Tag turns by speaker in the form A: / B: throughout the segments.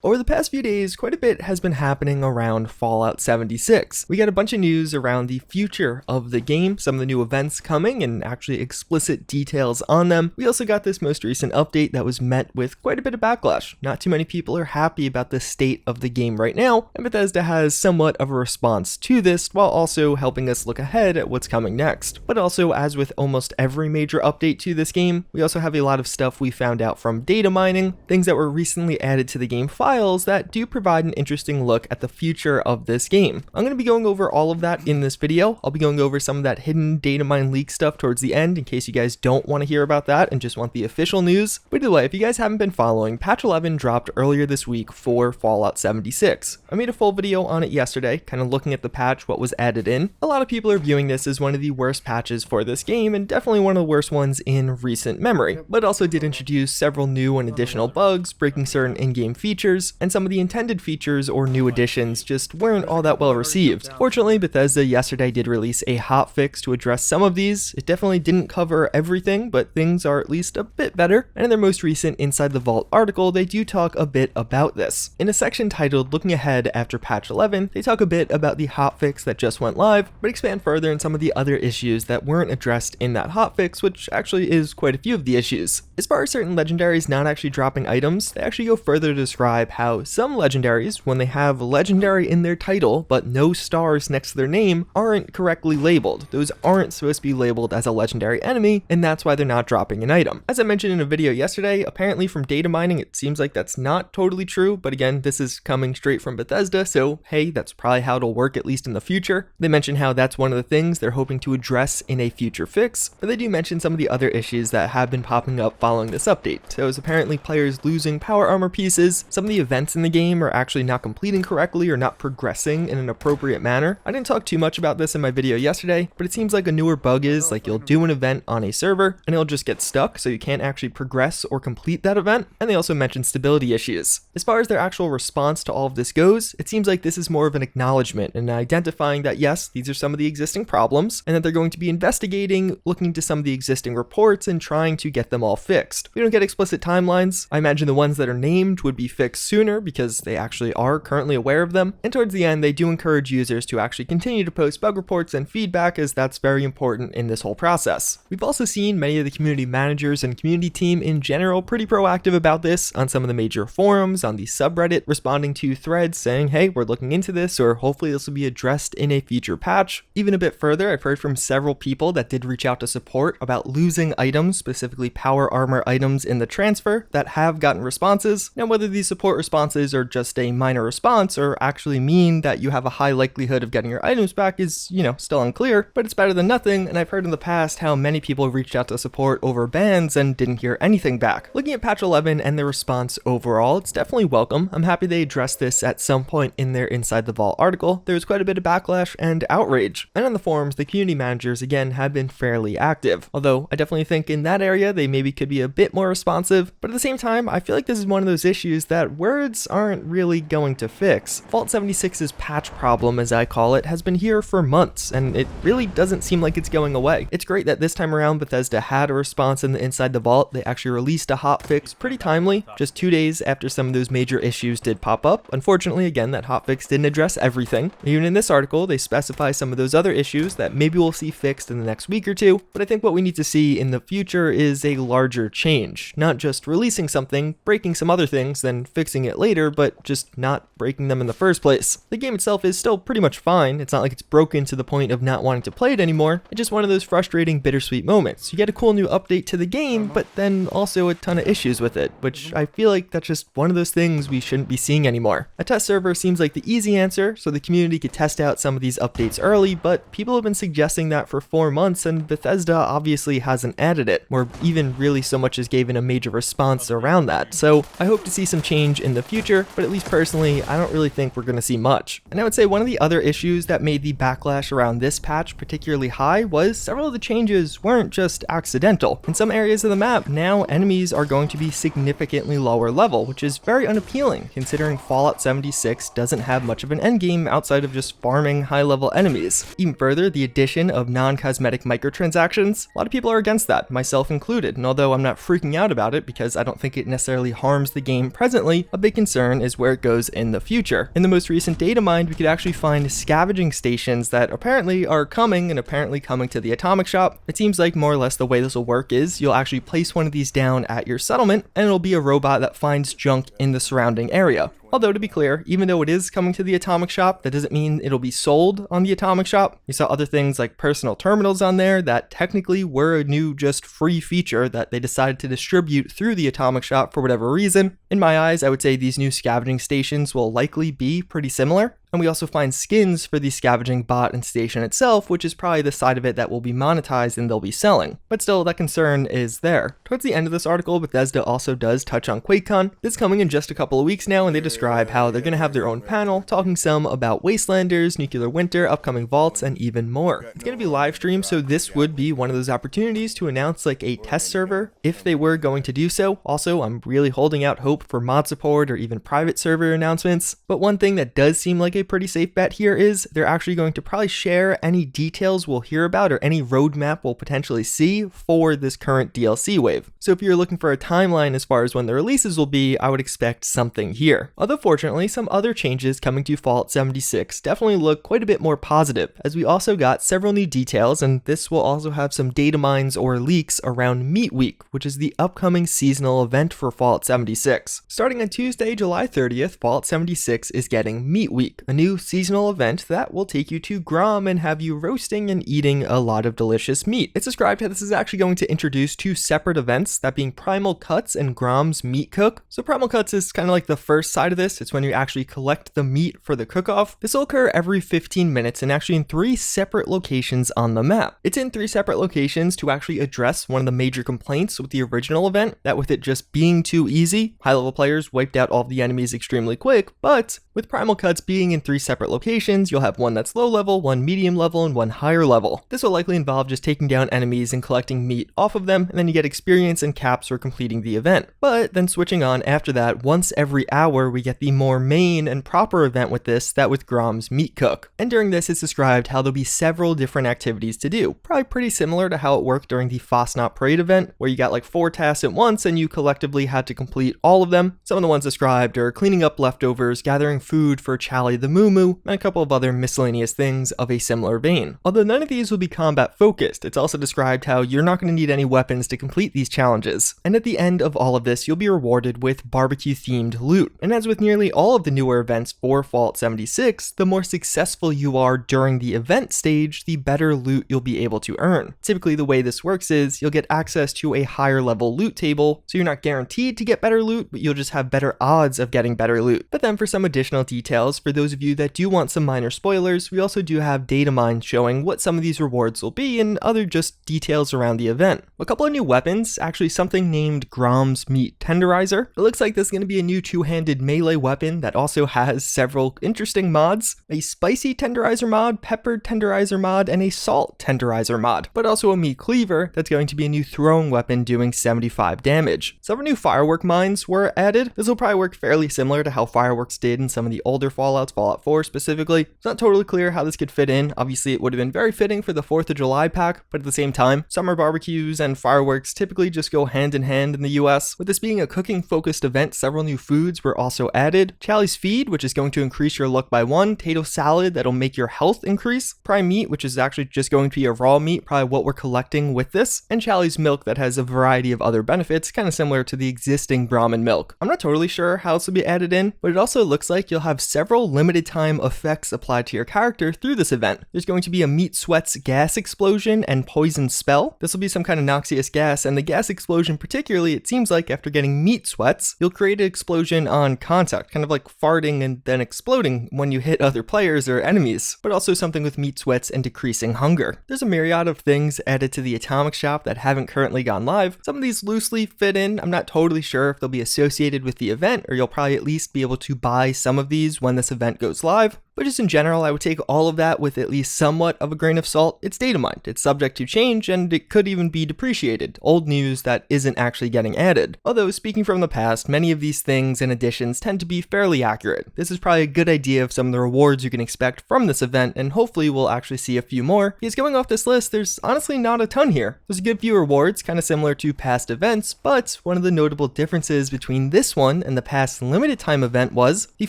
A: Over the past few days, quite a bit has been happening around Fallout 76. We got a bunch of news around the future of the game, some of the new events coming, and actually explicit details on them. We also got this most recent update that was met with quite a bit of backlash. Not too many people are happy about the state of the game right now, and Bethesda has somewhat of a response to this, while also helping us look ahead at what's coming next. But also, as with almost every major update to this game, we also have a lot of stuff we found out from data mining, things that were recently added to the game files that do provide an interesting look at the future of this game. I'm going to be going over all of that in this video. I'll be going over some of that hidden data mine leak stuff towards the end in case you guys don't want to hear about that and just want the official news. But either way, if you guys haven't been following, patch 11 dropped earlier this week for Fallout 76. I made a full video on it yesterday, kind of looking at the patch, what was added in. A lot of people are viewing this as one of the worst patches for this game and definitely one of the worst ones in recent memory. But it also did introduce several new and additional bugs, breaking certain in-game features, and some of the intended features or new additions just weren't all that well received. Fortunately, Bethesda yesterday did release a hotfix to address some of these. It definitely didn't cover everything, but things are at least a bit better, and in their most recent Inside the Vault article, they do talk a bit about this. In a section titled Looking Ahead After Patch 11, they talk a bit about the hotfix that just went live, but expand further on some of the other issues that weren't addressed in that hotfix, which actually is quite a few of the issues. As far as certain legendaries not actually dropping items, they actually go further to describe how some legendaries, when they have legendary in their title but no stars next to their name, aren't correctly labeled. Those aren't supposed to be labeled as a legendary enemy, and that's why they're not dropping an item. As I mentioned in a video yesterday, apparently from data mining it seems like that's not totally true, but again, this is coming straight from Bethesda, so hey, that's probably how it'll work at least in the future. They mention how that's one of the things they're hoping to address in a future fix, but they do mention some of the other issues that have been popping up following this update. So as apparently players losing power armor pieces, some of the events in the game are actually not completing correctly or not progressing in an appropriate manner. I didn't talk too much about this in my video yesterday, but it seems like a newer bug is like you'll do an event on a server and it'll just get stuck, so you can't actually progress or complete that event. And they also mentioned stability issues. As far as their actual response to all of this goes, it seems like this is more of an acknowledgement and identifying that yes, these are some of the existing problems and that they're going to be investigating, looking to some of the existing reports and trying to get them all fixed. We don't get explicit timelines. I imagine the ones that are named would be fixed sooner because they actually are currently aware of them, and towards the end they do encourage users to actually continue to post bug reports and feedback, as that's very important in this whole process. We've also seen many of the community managers and community team in general pretty proactive about this on some of the major forums, on the subreddit, responding to threads saying, hey, we're looking into this, or hopefully this will be addressed in a future patch. Even a bit further, I've heard from several people that did reach out to support about losing items, specifically power armor items in the transfer, that have gotten responses. Now whether these support responses are just a minor response or actually mean that you have a high likelihood of getting your items back is, still unclear, but it's better than nothing, and I've heard in the past how many people reached out to support over bans and didn't hear anything back. Looking at patch 11 and the response overall, it's definitely welcome. I'm happy they addressed this at some point in their Inside the Vault article. There was quite a bit of backlash and outrage, and on the forums, the community managers again have been fairly active, although I definitely think in that area they maybe could be a bit more responsive, but at the same time, I feel like this is one of those issues that words aren't really going to fix. Fallout 76's patch problem, as I call it, has been here for months, and it really doesn't seem like it's going away. It's great that this time around Bethesda had a response in the Inside the Vault. They actually released a hotfix pretty timely, just 2 days after some of those major issues did pop up. Unfortunately, again, that hotfix didn't address everything. Even in this article, they specify some of those other issues that maybe we'll see fixed in the next week or two, but I think what we need to see in the future is a larger change, not just releasing something, breaking some other things, then fixing it later, but just not breaking them in the first place. The game itself is still pretty much fine. It's not like it's broken to the point of not wanting to play it anymore. It's just one of those frustrating, bittersweet moments. You get a cool new update to the game, but then also a ton of issues with it, which I feel like that's just one of those things we shouldn't be seeing anymore. A test server seems like the easy answer, so the community could test out some of these updates early, but people have been suggesting that for 4 months, and Bethesda obviously hasn't added it, or even really so much as given a major response around that. So I hope to see some change in the future, but at least personally, I don't really think we're going to see much. And I would say one of the other issues that made the backlash around this patch particularly high was several of the changes weren't just accidental. In some areas of the map, now enemies are going to be significantly lower level, which is very unappealing considering Fallout 76 doesn't have much of an endgame outside of just farming high-level enemies. Even further, the addition of non-cosmetic microtransactions, a lot of people are against that, myself included, and although I'm not freaking out about it because I don't think it necessarily harms the game presently, a big concern is where it goes in the future. In the most recent data mine, we could actually find scavenging stations that apparently are coming to the atomic shop. It seems like more or less the way this will work is you'll actually place one of these down at your settlement, and it'll be a robot that finds junk in the surrounding area. Although, to be clear, even though it is coming to the atomic shop, that doesn't mean it'll be sold on the atomic shop. We saw other things like personal terminals on there that technically were a new just free feature that they decided to distribute through the atomic shop for whatever reason. In my eyes, I would say these new scavenging stations will likely be pretty similar. And we also find skins for the scavenging bot and station itself, which is probably the side of it that will be monetized and they'll be selling. But still, that concern is there. Towards the end of this article, Bethesda also does touch on QuakeCon. This is coming in just a couple of weeks now, and they describe how they're going to have their own panel, talking some about Wastelanders, Nuclear Winter, upcoming vaults, and even more. It's going to be live streamed, so this would be one of those opportunities to announce like a test server if they were going to do so. Also, I'm really holding out hope for mod support or even private server announcements. But one thing that does seem like a pretty safe bet here is they're actually going to probably share any details we'll hear about or any roadmap we'll potentially see for this current DLC wave. So if you're looking for a timeline as far as when the releases will be, I would expect something here. Although fortunately, some other changes coming to Fallout 76 definitely look quite a bit more positive, as we also got several new details, and this will also have some data mines or leaks around Meat Week, which is the upcoming seasonal event for Fallout 76. Starting on Tuesday, July 30th, Fallout 76 is getting Meat Week, a new seasonal event that will take you to Grom and have you roasting and eating a lot of delicious meat. It's described how this is actually going to introduce two separate events, that being Primal Cuts and Grom's Meat Cook. So Primal Cuts is kind of like the first side of this. It's when you actually collect the meat for the cook-off. This will occur every 15 minutes and actually in 3 separate locations on the map. It's in 3 separate locations to actually address one of the major complaints with the original event, that with it just being too easy, high-level players wiped out all of the enemies extremely quick, but with Primal Cuts being in 3 separate locations, you'll have one that's low level, one medium level, and one higher level. This will likely involve just taking down enemies and collecting meat off of them, and then you get experience and caps for completing the event. But then switching on after that, once every hour, we get the more main and proper event with this, that with Grom's Meat Cook. And during this, it's described how there'll be several different activities to do. Probably pretty similar to how it worked during the Fosnot Parade event, where you got like 4 tasks at once and you collectively had to complete all of them. Some of the ones described are cleaning up leftovers, gathering food for Charlie the Moo, and a couple of other miscellaneous things of a similar vein. Although none of these will be combat focused, it's also described how you're not going to need any weapons to complete these challenges. And at the end of all of this, you'll be rewarded with barbecue themed loot. And as with nearly all of the newer events for Fallout 76, the more successful you are during the event stage, the better loot you'll be able to earn. Typically the way this works is you'll get access to a higher level loot table, so you're not guaranteed to get better loot, but you'll just have better odds of getting better loot. But then for some additional details, for those of you that do want some minor spoilers, we also do have data mines showing what some of these rewards will be and other just details around the event. A couple of new weapons, actually something named Grom's Meat Tenderizer. It looks like this is going to be a new 2-handed melee weapon that also has several interesting mods, a spicy tenderizer mod, peppered tenderizer mod, and a salt tenderizer mod, but also a meat cleaver that's going to be a new throwing weapon doing 75 damage. Several new firework mines were added. This will probably work fairly similar to how fireworks did in some of the older Fallouts, Fallout 4 specifically. It's not totally clear how this could fit in. Obviously it would have been very fitting for the 4th of July pack, but at the same time, summer barbecues and fireworks typically just go hand in hand in the US. With this being a cooking focused event, several new foods were also added. Charlie's Feed, which is going to increase your luck by 1, Tato Salad, that'll make your health increase, Prime Meat, which is actually just going to be a raw meat, probably what we're collecting with this, and Charlie's Milk that has a variety of other benefits, kind of similar to the existing Brahmin milk. I'm not totally sure how this will be added in, but it also looks like you'll have several limited time effects applied to your character through this event. There's going to be a Meat Sweats gas explosion and poison spell. This will be some kind of noxious gas, and the gas explosion particularly, it seems like after getting meat sweats, you'll create an explosion on contact, kind of like farting and then exploding when you hit other players or enemies, but also something with meat sweats and decreasing hunger. There's a myriad of things added to the Atomic Shop that haven't currently gone live. Some of these loosely fit in. I'm not totally sure if they'll be associated with the event, or you'll probably at least be able to buy some of these when this event goes live. but just in general, I would take all of that with at least somewhat of a grain of salt. It's data mined, it's subject to change, and it could even be depreciated, old news that isn't actually getting added. Although, speaking from the past, many of these things and additions tend to be fairly accurate. This is probably a good idea of some of the rewards you can expect from this event, and hopefully we'll actually see a few more, because going off this list, there's honestly not a ton here. There's a good few rewards, kind of similar to past events, but one of the notable differences between this one and the past limited time event was the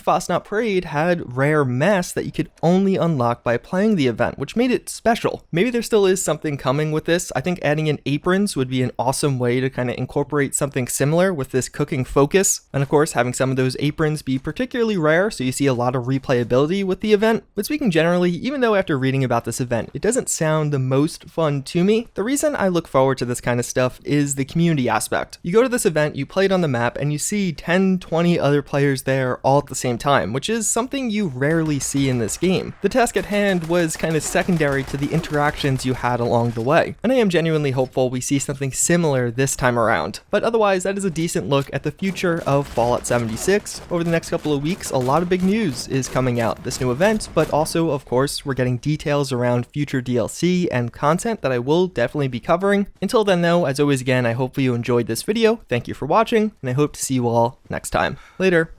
A: Fosnot Parade had rare masks that you could only unlock by playing the event, which made it special. Maybe there still is something coming with this. I think adding in aprons would be an awesome way to kind of incorporate something similar with this cooking focus, and of course having some of those aprons be particularly rare, so you see a lot of replayability with the event. But speaking generally, even though after reading about this event it doesn't sound the most fun to me, the reason I look forward to this kind of stuff is the community aspect. You go to this event, you play it on the map, and you see 10-20 other players there all at the same time, which is something you rarely see in this game. The task at hand was kind of secondary to the interactions you had along the way, and I am genuinely hopeful we see something similar this time around. But otherwise, that is a decent look at the future of Fallout 76. Over the next couple of weeks, a lot of big news is coming out. This new event, but also, of course, we're getting details around future DLC and content that I will definitely be covering. Until then though, as always again, I hope you enjoyed this video. Thank you for watching, and I hope to see you all next time. Later.